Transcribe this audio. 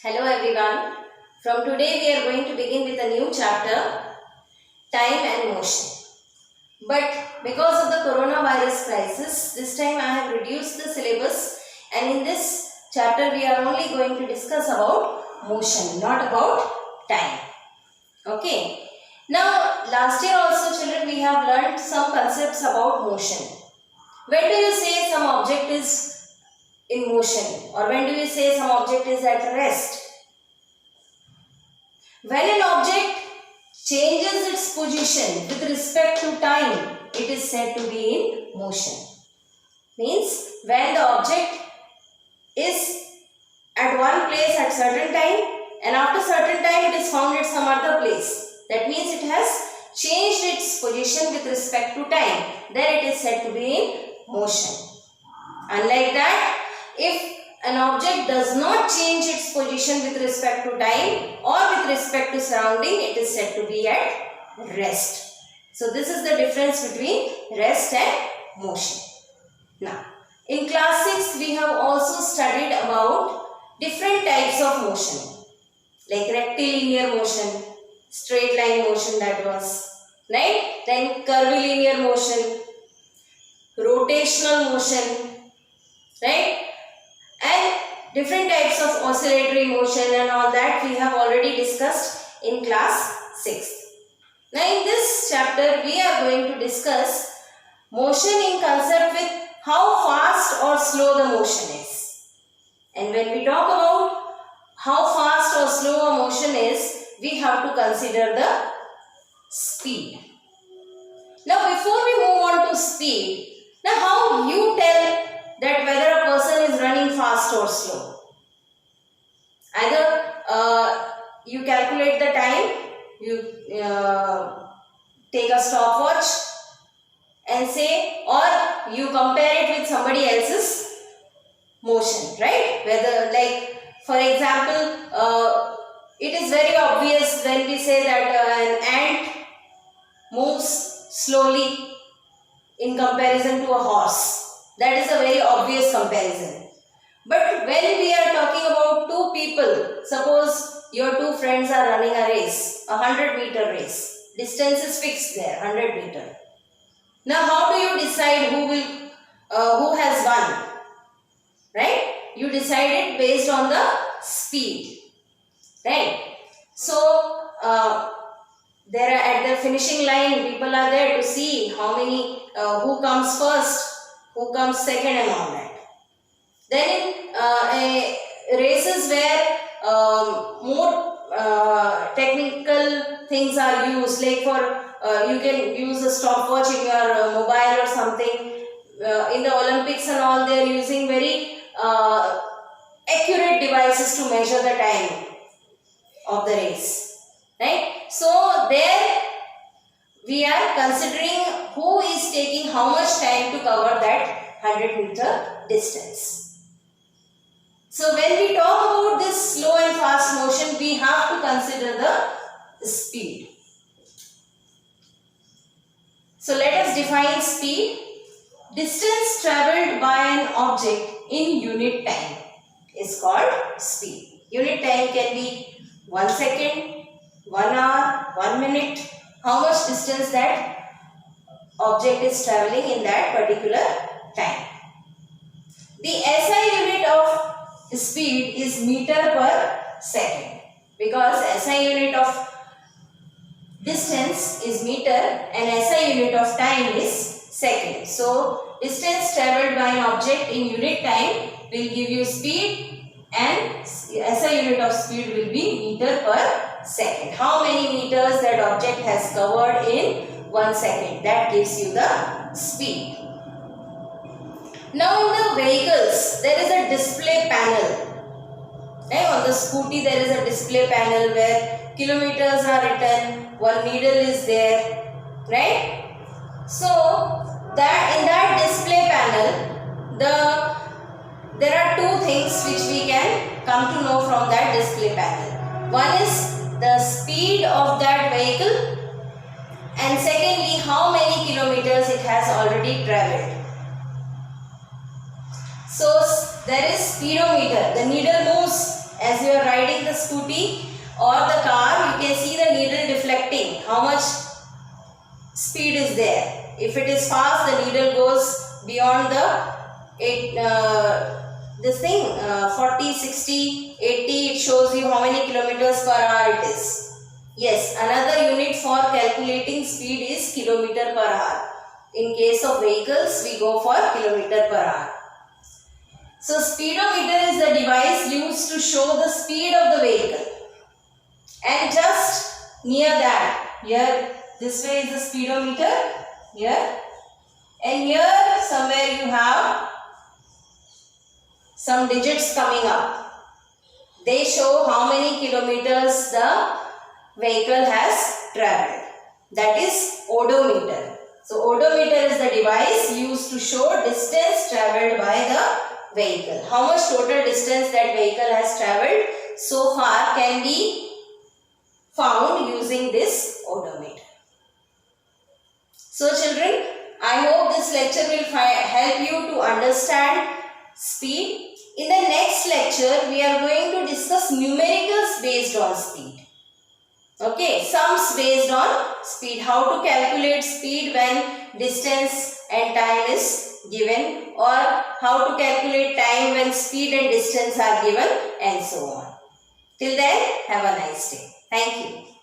Hello everyone. From today we are going to begin with a new chapter, time and motion. But because of the coronavirus crisis, this time I have reduced the syllabus, and in this chapter we are only going to discuss about motion, not about time. Okay. Now last year also, children, we have learnt some concepts about motion. When do you say some object is in motion, or when do you say some object is at rest? When an object changes its position with respect to time, it is said to be in motion. Means when the object is at one place at certain time, and after certain time it is found at some other place. That means it has changed its position with respect to time. Then it is said to be in motion. Unlike that, if an object does not change its position with respect to time or with respect to surrounding, it is said to be at rest. So this is the difference between rest and motion. Now, in class 6 we have also studied about different types of motion, like rectilinear motion, straight line motion, that was, right? Then curvilinear motion, rotational motion, right? And different types of oscillatory motion and all that we have already discussed in class 6. Now in this chapter we are going to discuss motion in concept with how fast or slow the motion is. And when we talk about how fast or slow a motion is, we have to consider the speed. Now before we move on to speed, now how you tell that whether a person is running fast or slow? Either you calculate the time, you take a stopwatch and say, or you compare it with somebody else's motion, right? Whether, like, for example, it is very obvious when we say that an ant moves slowly in comparison to a horse. That is a very obvious comparison. But when we are talking about two people, suppose your two friends are running a race, a 100-meter race. Distance is fixed there, 100 meter. Now how do you decide who has won? Right? You decide it based on the speed. Right? So there are, at the finishing line, people are there to see how many, who comes first, who comes second and all that. Then in races where more technical things are used, like for you can use a stopwatch in your mobile or something. In the Olympics and all, they are using very accurate devices to measure the time of the race. Right? So there we are considering who is taking how much time to cover that 100-meter distance. So when we talk about this slow and fast motion, we have to consider the speed. So let us define speed. Distance travelled by an object in unit time is called speed. Unit time can be 1 second, 1 hour, 1 minute. How much distance that object is travelling in that particular time. The SI unit of speed is meter per second, because SI unit of distance is meter and SI unit of time is second. So distance travelled by an object in unit time will give you speed, and SI unit of speed will be meter per second. How many meters that object has covered in 1 second, that gives you the speed. Now in the vehicles, there is a display panel. Right? On the scooty there is a display panel where kilometers are written, one needle is there, right? So that in that display panel, there are two things which we can come to know from that display panel. One is the speed of that vehicle, and secondly, how many kilometers it has already travelled. So there is speedometer, the needle moves as you are riding the scooty or the car, you can see the needle deflecting. How much speed is there? If it is fast, the needle goes beyond the 40, 60, 80. It shows you how many kilometers per hour it is. Yes, another unit for calculating speed is kilometer per hour. In case of vehicles, we go for kilometer per hour. So, speedometer is the device used to show the speed of the vehicle. And just near that, here, this way is the speedometer, here. And here, somewhere you have some digits coming up. They show how many kilometers the vehicle has travelled. That is odometer. So, odometer is the device used to show distance travelled by the vehicle. How much total distance that vehicle has travelled so far can be found using this odometer. So, children, I hope this lecture will help you to understand speed. In the next lecture, we are going to discuss numericals based on speed. Okay, sums based on speed. How to calculate speed when distance and time is given, or how to calculate time when speed and distance are given, and so on. Till then, have a nice day. Thank you.